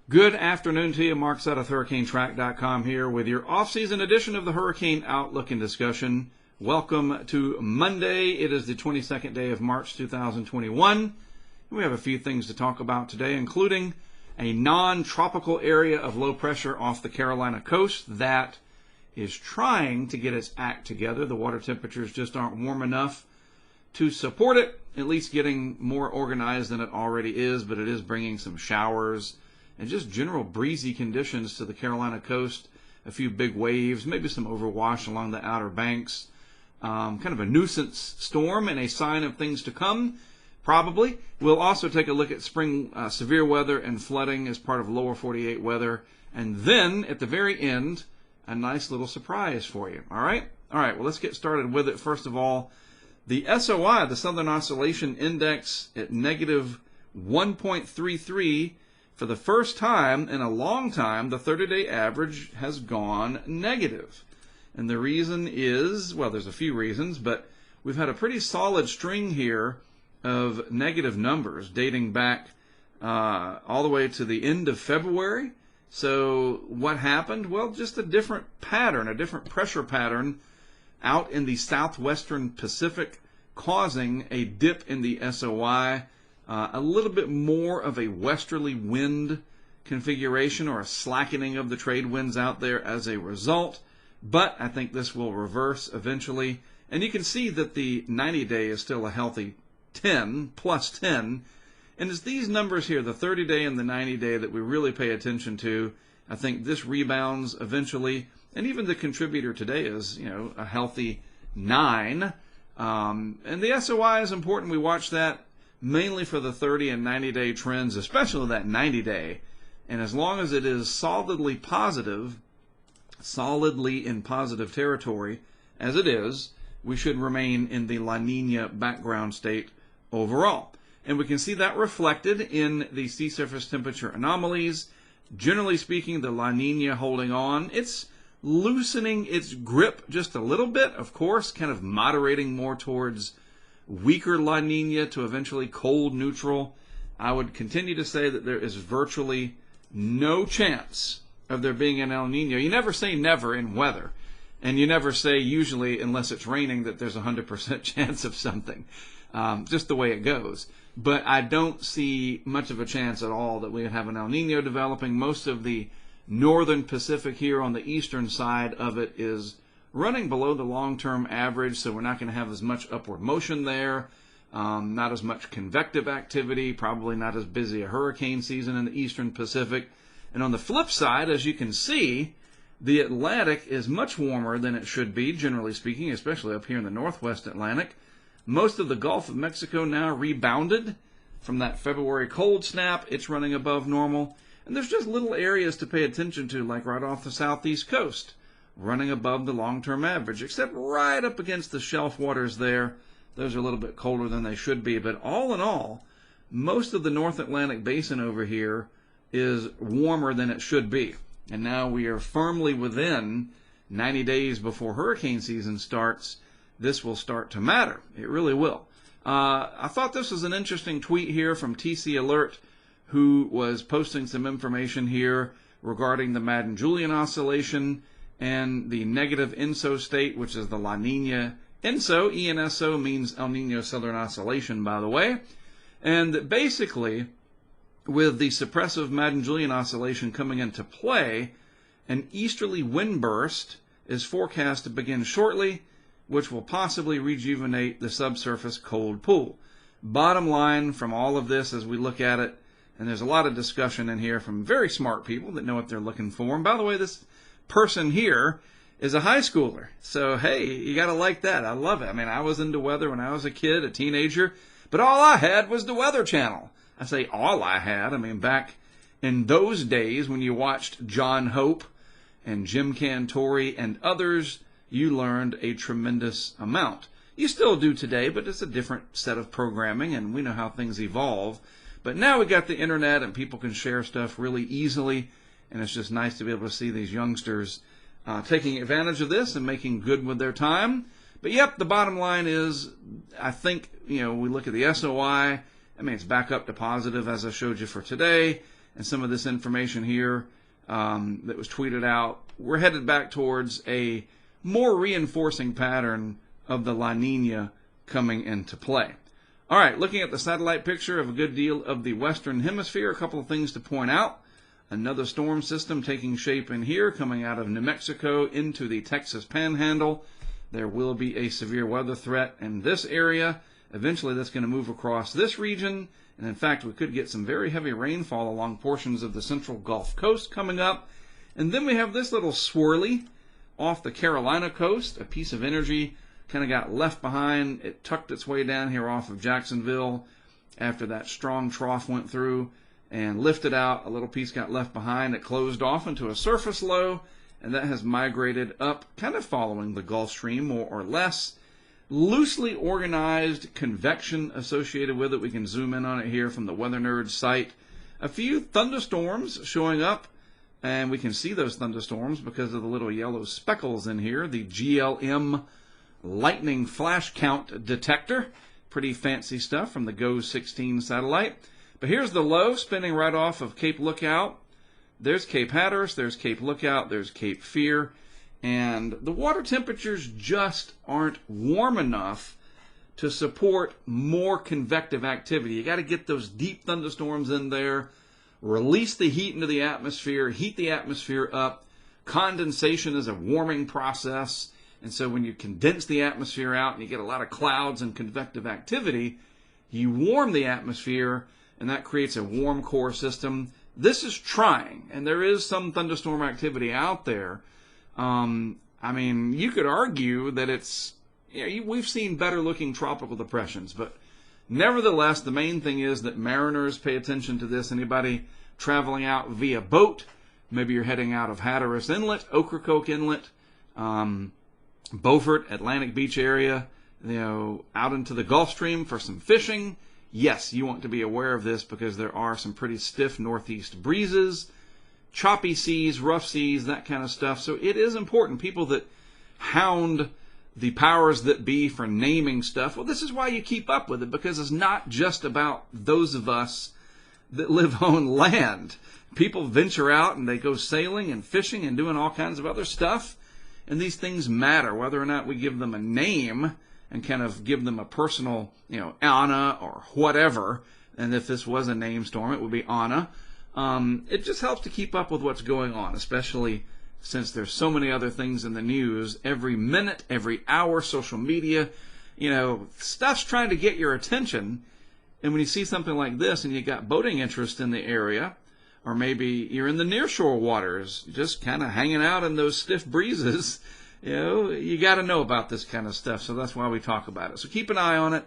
Good afternoon to you. Mark Sett of HurricaneTrack.com here with your off-season edition of the Hurricane Outlook and Discussion. Welcome to Monday. It is the 22nd day of March 2021. We have a few things to talk about today, including a non-tropical area of low pressure off the Carolina coast that is trying to get its act together. The water temperatures just aren't warm enough to support it, at least getting more organized than it already is, but it is bringing some showers and just general breezy conditions to the Carolina coast. A few big waves, maybe some overwash along the outer banks. Kind of a nuisance storm and a sign of things to come, probably. We'll also take a look at spring severe weather and flooding as part of lower 48 weather. And then, at the very end, a nice little surprise for you. All right? All right, well, let's get started with it. First of all, the SOI, the Southern Oscillation Index, at negative 1.33. For the first time in a long time, the 30-day average has gone negative. And the reason is, well, there's a few reasons, but we've had a pretty solid string here of negative numbers dating back all the way to the end of February. So what happened? Well, just a different pattern, a different pressure pattern out in the southwestern Pacific, causing a dip in the SOI. A little bit more of a westerly wind configuration or a slackening of the trade winds out there as a result. But I think this will reverse eventually. And you can see that the 90-day is still a healthy 10, plus 10. And it's these numbers here, the 30-day and the 90-day, that we really pay attention to. I think this rebounds eventually. And even the contributor today is, a healthy 9. And the SOI is important. We watch that mainly for the 30 and 90-day trends, especially that 90-day. And as long as it is solidly in positive territory, as it is, we should remain in the La Nina background state overall. And we can see that reflected in the sea surface temperature anomalies. Generally speaking, the La Nina holding on. It's loosening its grip just a little bit, of course, kind of moderating more towards weaker La Nina to eventually cold neutral. I would continue to say that there is virtually no chance of there being an El Nino. You never say never in weather, and you never say usually, unless it's raining, that there's a 100% chance of something. Just the way it goes. But I don't see much of a chance at all that we would have an El Nino developing. Most of the northern Pacific here on the eastern side of it is running below the long-term average, so we're not going to have as much upward motion there, not as much convective activity, probably not as busy a hurricane season in the eastern Pacific. And on the flip side, as you can see, the Atlantic is much warmer than it should be, generally speaking, especially up here in the northwest Atlantic. Most of the Gulf of Mexico now rebounded from that February cold snap. It's running above normal. And there's just little areas to pay attention to, like right off the southeast coast, running above the long-term average, except right up against the shelf waters there. Those are a little bit colder than they should be. But all in all, most of the North Atlantic basin over here is warmer than it should be. And now we are firmly within 90 days before hurricane season starts. This will start to matter. It really will. I thought this was an interesting tweet here from TC Alert, who was posting some information here regarding the Madden-Julian oscillation and the negative ENSO state, which is the La Nina ENSO. ENSO means El Nino Southern Oscillation, by the way. And basically, with the suppressive Madden-Julian oscillation coming into play, an easterly wind burst is forecast to begin shortly, which will possibly rejuvenate the subsurface cold pool. Bottom line from all of this as we look at it, and there's a lot of discussion in here from very smart people that know what they're looking for. And by the way, this person here is a high schooler. So, hey, you got to like that. I love it. I mean, I was into weather when I was a kid, a teenager, but all I had was the Weather Channel. I say all I had. I mean, back in those days when you watched John Hope and Jim Cantori and others, you learned a tremendous amount. You still do today, but it's a different set of programming, and we know how things evolve. But now we got the internet, and people can share stuff really easily, and it's just nice to be able to see these youngsters taking advantage of this and making good with their time. But yep, the bottom line is, I think, we look at the SOI. I mean, it's back up to positive, as I showed you for today. and some of this information here that was tweeted out, we're headed back towards a more reinforcing pattern of the La Nina coming into play. All right, looking at the satellite picture of a good deal of the western hemisphere, a couple of things to point out. Another storm system taking shape in here, coming out of New Mexico into the Texas Panhandle. There will be a severe weather threat in this area. Eventually, that's going to move across this region. And in fact, we could get some very heavy rainfall along portions of the central Gulf Coast coming up. And then we have this little swirly off the Carolina coast. A piece of energy kind of got left behind. It tucked its way down here off of Jacksonville after that strong trough went through and lifted out. A little piece got left behind. It closed off into a surface low, and that has migrated up, kind of following the Gulf Stream more or less. Loosely organized convection associated with it. We can zoom in on it here from the Weather Nerd site. A few thunderstorms showing up, and we can see those thunderstorms because of the little yellow speckles in here. The GLM lightning flash count detector. Pretty fancy stuff from the GO-16 satellite. But here's the low spinning right off of Cape Lookout. There's Cape Hatteras, there's Cape Lookout, there's Cape Fear. And the water temperatures just aren't warm enough to support more convective activity. You got to get those deep thunderstorms in there, release the heat into the atmosphere, heat the atmosphere up. Condensation is a warming process. And so when you condense the atmosphere out and you get a lot of clouds and convective activity, you warm the atmosphere, and that creates a warm core system. This is trying, and there is some thunderstorm activity out there. I mean, you could argue that it's, we've seen better looking tropical depressions, but nevertheless, the main thing is that mariners pay attention to this. Anybody traveling out via boat, maybe you're heading out of Hatteras Inlet, Ocracoke Inlet, Beaufort, Atlantic Beach area, out into the Gulf Stream for some fishing. Yes, you want to be aware of this because there are some pretty stiff northeast breezes, choppy seas, rough seas, that kind of stuff. So it is important. People that hound the powers that be for naming stuff, well, this is why you keep up with it, because it's not just about those of us that live on land. People venture out and they go sailing and fishing and doing all kinds of other stuff. And these things matter, whether or not we give them a name and kind of give them a personal, Anna or whatever. And if this was a name storm, it would be Anna. It just helps to keep up with what's going on, especially since there's so many other things in the news. Every minute, every hour, social media, stuff's trying to get your attention. And when you see something like this and you got boating interest in the area, or maybe you're in the nearshore waters, just kind of hanging out in those stiff breezes, you got to know about this kind of stuff. So that's why we talk about it. So keep an eye on it.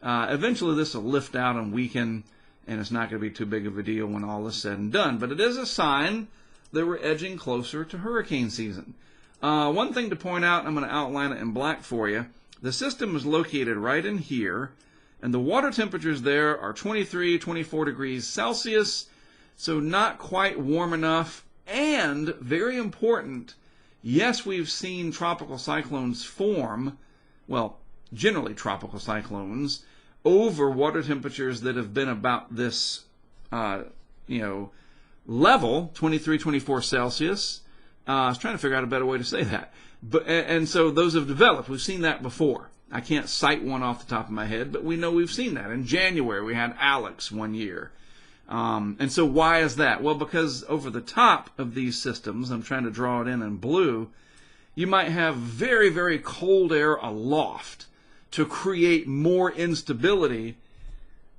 Eventually this will lift out and weaken, and it's not going to be too big of a deal when all is said and done. But it is a sign that we're edging closer to hurricane season. One thing to point out, I'm going to outline it in black for you. The system is located right in here, and the water temperatures there are 23, 24 degrees Celsius. So not quite warm enough, and very important, yes, we've seen tropical cyclones form, well, generally tropical cyclones, over water temperatures that have been about this, level, 23, 24 Celsius. I was trying to figure out a better way to say that. And so those have developed. We've seen that before. I can't cite one off the top of my head, but we know we've seen that. In January, we had Alex one year. And so why is that? Well, because over the top of these systems, I'm trying to draw it in blue, you might have very, very cold air aloft to create more instability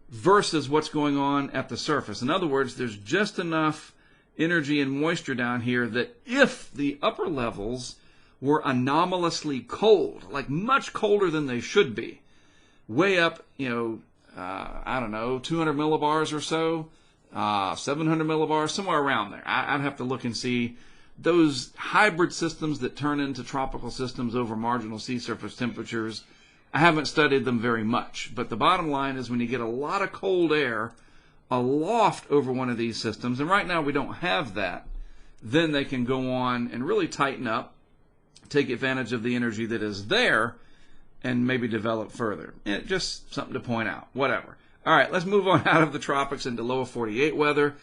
versus what's going on at the surface. In other words, there's just enough energy and moisture down here that if the upper levels were anomalously cold, like much colder than they should be, way up, 200 millibars or so, 700 millibars, somewhere around there. I'd have to look and see those hybrid systems that turn into tropical systems over marginal sea surface temperatures. I haven't studied them very much, but the bottom line is when you get a lot of cold air aloft over one of these systems, and right now we don't have that, then they can go on and really tighten up, take advantage of the energy that is there, and maybe develop further. Just something to point out. Whatever. All right, let's move on out of the tropics into lower 48 weather.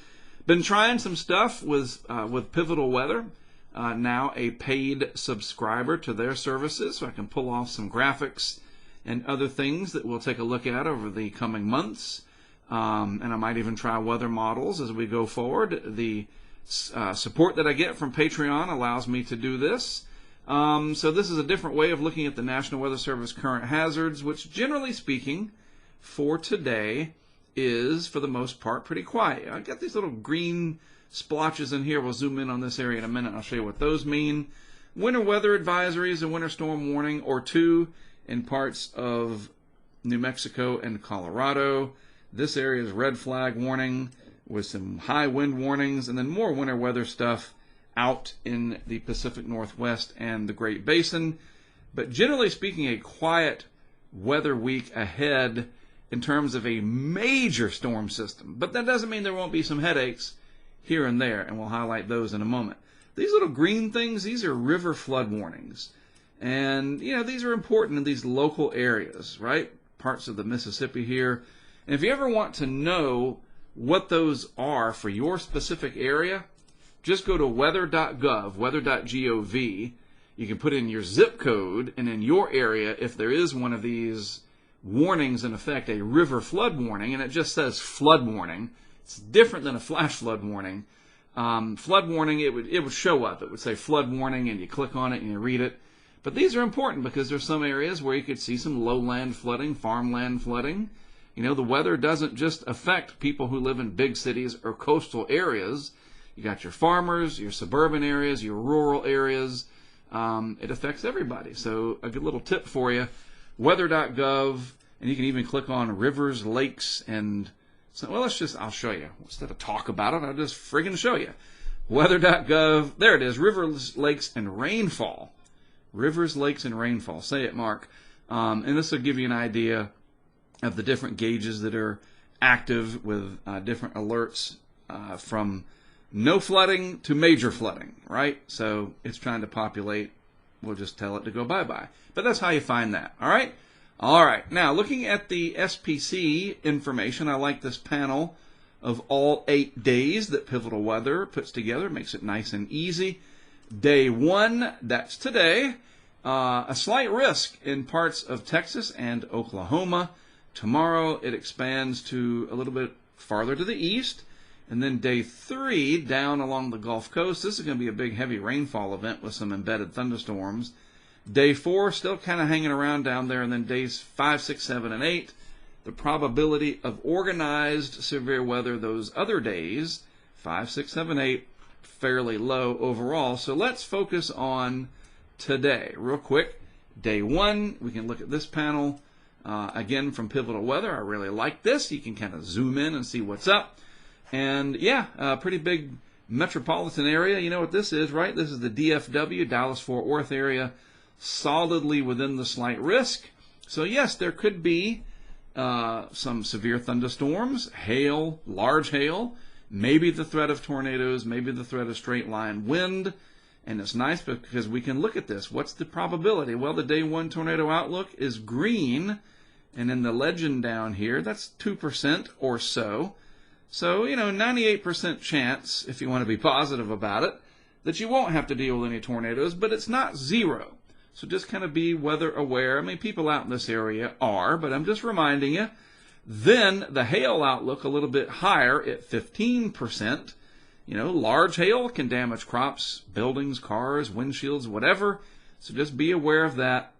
Been trying some stuff with Pivotal Weather. Now a paid subscriber to their services, so I can pull off some graphics and other things that we'll take a look at over the coming months. And I might even try weather models as we go forward. The support that I get from Patreon allows me to do this. So this is a different way of looking at the National Weather Service current hazards, which generally speaking, for today, is for the most part pretty quiet. I've got these little green splotches in here. We'll zoom in on this area in a minute. I'll show you what those mean. Winter weather advisories, a winter storm warning or two in parts of New Mexico and Colorado. This area is red flag warning with some high wind warnings, and then more winter weather stuff out in the Pacific Northwest and the Great Basin. But generally speaking, a quiet weather week ahead in terms of a major storm system. But that doesn't mean there won't be some headaches here and there, and we'll highlight those in a moment. These little green things, these are river flood warnings. And, these are important in these local areas, right? Parts of the Mississippi here. And if you ever want to know what those are for your specific area, just go to weather.gov, weather.gov. You can put in your zip code, and in your area, if there is one of these warnings in effect, a river flood warning, and it just says flood warning. It's different than a flash flood warning. Flood warning, it would show up. It would say flood warning, and you click on it and you read it. But these are important because there's some areas where you could see some lowland flooding, farmland flooding. The weather doesn't just affect people who live in big cities or coastal areas. You got your farmers, your suburban areas, your rural areas. It affects everybody. So a good little tip for you, weather.gov, and you can even click on rivers, lakes, and so, I'll show you. Instead of talk about it, I'll just friggin' show you. Weather.gov, there it is, rivers, lakes, and rainfall. Rivers, lakes, and rainfall. Say it, Mark. And this will give you an idea of the different gauges that are active with different alerts from no flooding to major flooding, right? So it's trying to populate. We'll just tell it to go bye-bye. But that's how you find that, all right? All right, now looking at the SPC information, I like this panel of all 8 days that Pivotal Weather puts together. It makes it nice and easy. Day 1, that's today. A slight risk in parts of Texas and Oklahoma. Tomorrow it expands to a little bit farther to the east. And then day 3, down along the Gulf Coast, this is going to be a big heavy rainfall event with some embedded thunderstorms. Day 4, still kind of hanging around down there. And then days 5, 6, 7, and 8, the probability of organized severe weather those other days, 5, 6, 7, 8, fairly low overall. So let's focus on today. Real quick, day 1, we can look at this panel. Again, from Pivotal Weather, I really like this. You can kind of zoom in and see what's up. And yeah, a pretty big metropolitan area. You know what this is, right? This is the DFW, Dallas-Fort Worth area, solidly within the slight risk. So yes, there could be some severe thunderstorms, hail, large hail, maybe the threat of tornadoes, maybe the threat of straight line wind. And it's nice because we can look at this. What's the probability? Well, the day 1 tornado outlook is green. And in the legend down here, that's 2% or so. So, 98% chance, if you want to be positive about it, that you won't have to deal with any tornadoes, but it's not 0. So just kind of be weather aware. I mean, people out in this area are, but I'm just reminding you. Then the hail outlook a little bit higher at 15%. Large hail can damage crops, buildings, cars, windshields, whatever. So just be aware of that.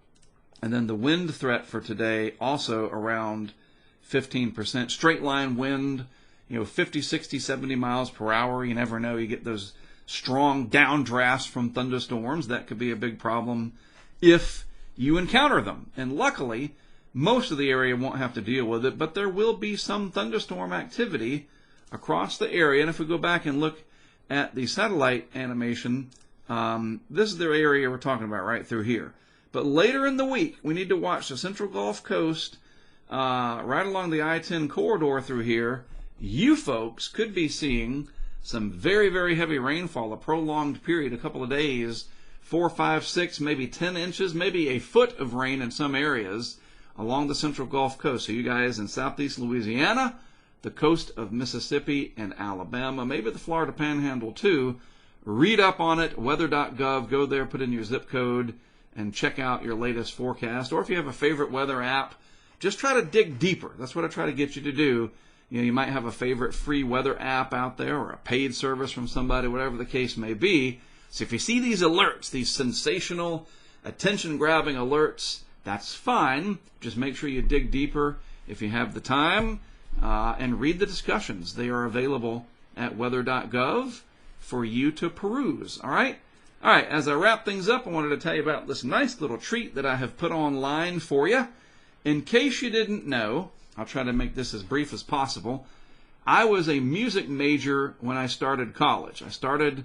And then the wind threat for today also around 15%. Straight line wind, 50, 60, 70 miles per hour. You never know. You get those strong downdrafts from thunderstorms. That could be a big problem if you encounter them. And luckily, most of the area won't have to deal with it, but there will be some thunderstorm activity across the area. And if we go back and look at the satellite animation, this is the area we're talking about right through here. But later in the week, we need to watch the Central Gulf Coast, right along the I-10 corridor through here. You folks could be seeing some very, very heavy rainfall, a prolonged period, a couple of days, 4, 5, 6, maybe 10 inches, maybe a foot of rain in some areas along the Central Gulf Coast. So you guys in southeast Louisiana, the coast of Mississippi and Alabama, maybe the Florida Panhandle too. Read up on it, weather.gov. Go there, put in your zip code, and check out your latest forecast. Or if you have a favorite weather app, just try to dig deeper. That's what I try to get you to do. You might have a favorite free weather app out there or a paid service from somebody, whatever the case may be. So if you see these alerts, these sensational, attention-grabbing alerts, that's fine. Just make sure you dig deeper if you have the time and read the discussions. They are available at weather.gov for you to peruse. All right? All right, as I wrap things up, I wanted to tell you about this nice little treat that I have put online for you. In case you didn't know, I'll try to make this as brief as possible. I was a music major when I started college. I started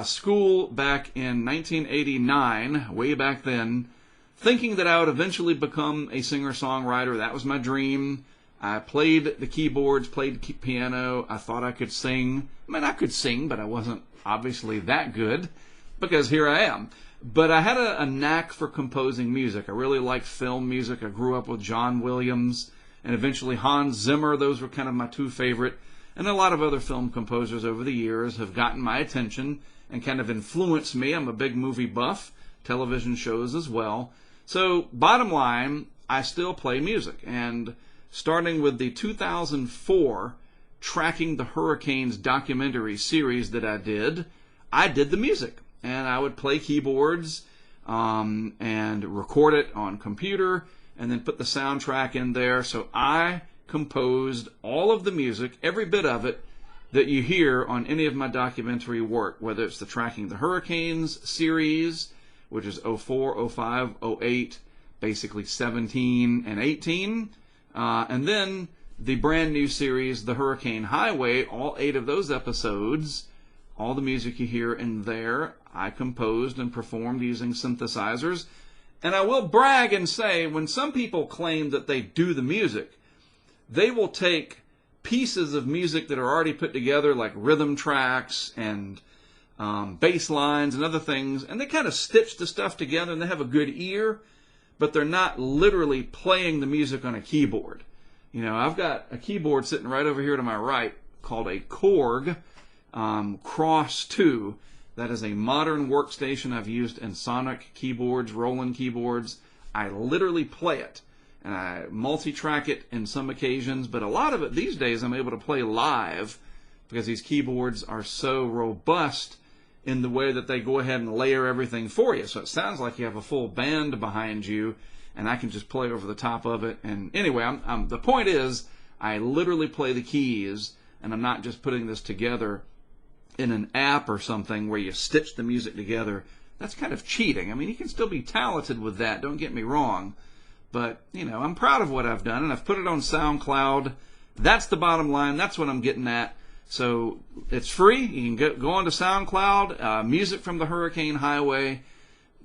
school back in 1989, way back then, thinking that I would eventually become a singer-songwriter. That was my dream. I played the keyboards, played piano. I thought I could sing. I mean, I could sing, but I wasn't obviously that good, because here I am. But I had a knack for composing music. I really liked film music. I grew up with John Williams and eventually Hans Zimmer. Those were kind of my two favorite. And a lot of other film composers over the years have gotten my attention and kind of influenced me. I'm a big movie buff, television shows as well. So bottom line, I still play music. And starting with the 2004 Tracking the Hurricanes documentary series that I did the music. And I would play keyboards and record it on computer and then put the soundtrack in there. So I composed all of the music, every bit of it, that you hear on any of my documentary work, whether it's the Tracking the Hurricanes series, which is 04, 05, 08, basically 17 and 18, and then the brand new series, The Hurricane Highway, all 8 of those episodes, all the music you hear in there, I composed and performed using synthesizers. And I will brag and say, when some people claim that they do the music, they will take pieces of music that are already put together, like rhythm tracks and bass lines and other things, and they kind of stitch the stuff together, and they have a good ear, but they're not literally playing the music on a keyboard. You know, I've got a keyboard sitting right over here to my right called a Korg Cross 2. That is a modern workstation I've used in Sonic keyboards, Roland keyboards. I literally play it, and I multi-track it in some occasions, but a lot of it these days I'm able to play live because these keyboards are so robust in the way that they go ahead and layer everything for you. So it sounds like you have a full band behind you, and I can just play over the top of it. And anyway, the point is, I literally play the keys, and I'm not just putting this together in an app or something where you stitch the music together. That's kind of cheating. I mean, you can still be talented with that, don't get me wrong. But, you know, I'm proud of what I've done, and I've put it on SoundCloud. That's the bottom line. That's what I'm getting at. So it's free. You can go onto SoundCloud, Music from the Hurricane Highway.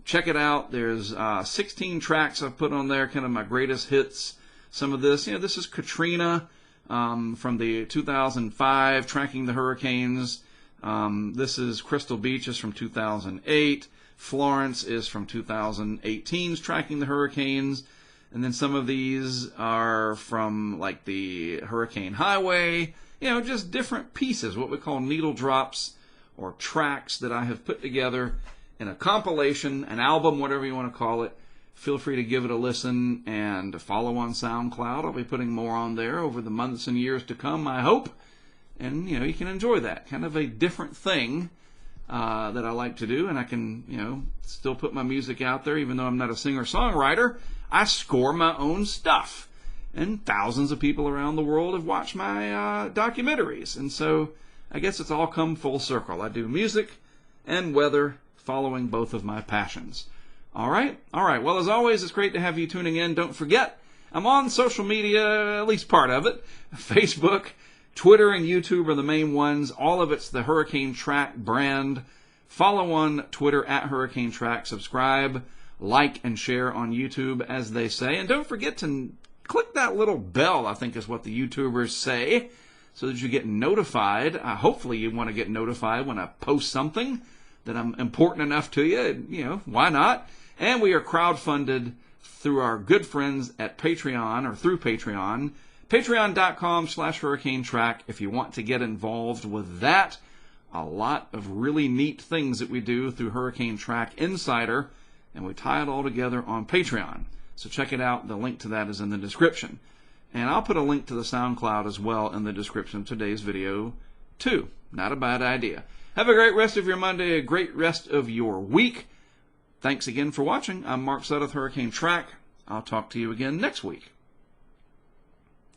Check it out. There's 16 tracks I've put on there, kind of my greatest hits. Some of this, this is Katrina from the 2005 Tracking the Hurricanes. This is Crystal Beaches from 2008. Florence is from 2018's Tracking the Hurricanes. And then some of these are from like the Hurricane Highway. Just different pieces, what we call needle drops or tracks that I have put together in a compilation, an album, whatever you want to call it. Feel free to give it a listen and follow on SoundCloud. I'll be putting more on there over the months and years to come, I hope. And, you can enjoy that. Kind of a different thing that I like to do. And I can, still put my music out there, even though I'm not a singer-songwriter. I score my own stuff. And thousands of people around the world have watched my documentaries. And so I guess it's all come full circle. I do music and weather, following both of my passions. All right? All right. Well, as always, it's great to have you tuning in. Don't forget, I'm on social media, at least part of it. Facebook, Twitter, and YouTube are the main ones. All of it's the HurricaneTrack brand. Follow on Twitter at HurricaneTrack. Subscribe, like, and share on YouTube, as they say. And don't forget to click that little bell, I think is what the YouTubers say, so that you get notified. Hopefully you want to get notified when I post something that I'm important enough to you. Why not? And we are crowdfunded through our good friends at Patreon, or through Patreon. Patreon.com/HurricaneTrack if you want to get involved with that. A lot of really neat things that we do through Hurricane Track Insider, and we tie it all together on Patreon. So check it out. The link to that is in the description. And I'll put a link to the Soundcloud as well in the description of today's video, too. Not a bad idea. Have a great rest of your Monday, a great rest of your week. Thanks again for watching. I'm Mark Sudduth, Hurricane Track. I'll talk to you again next week.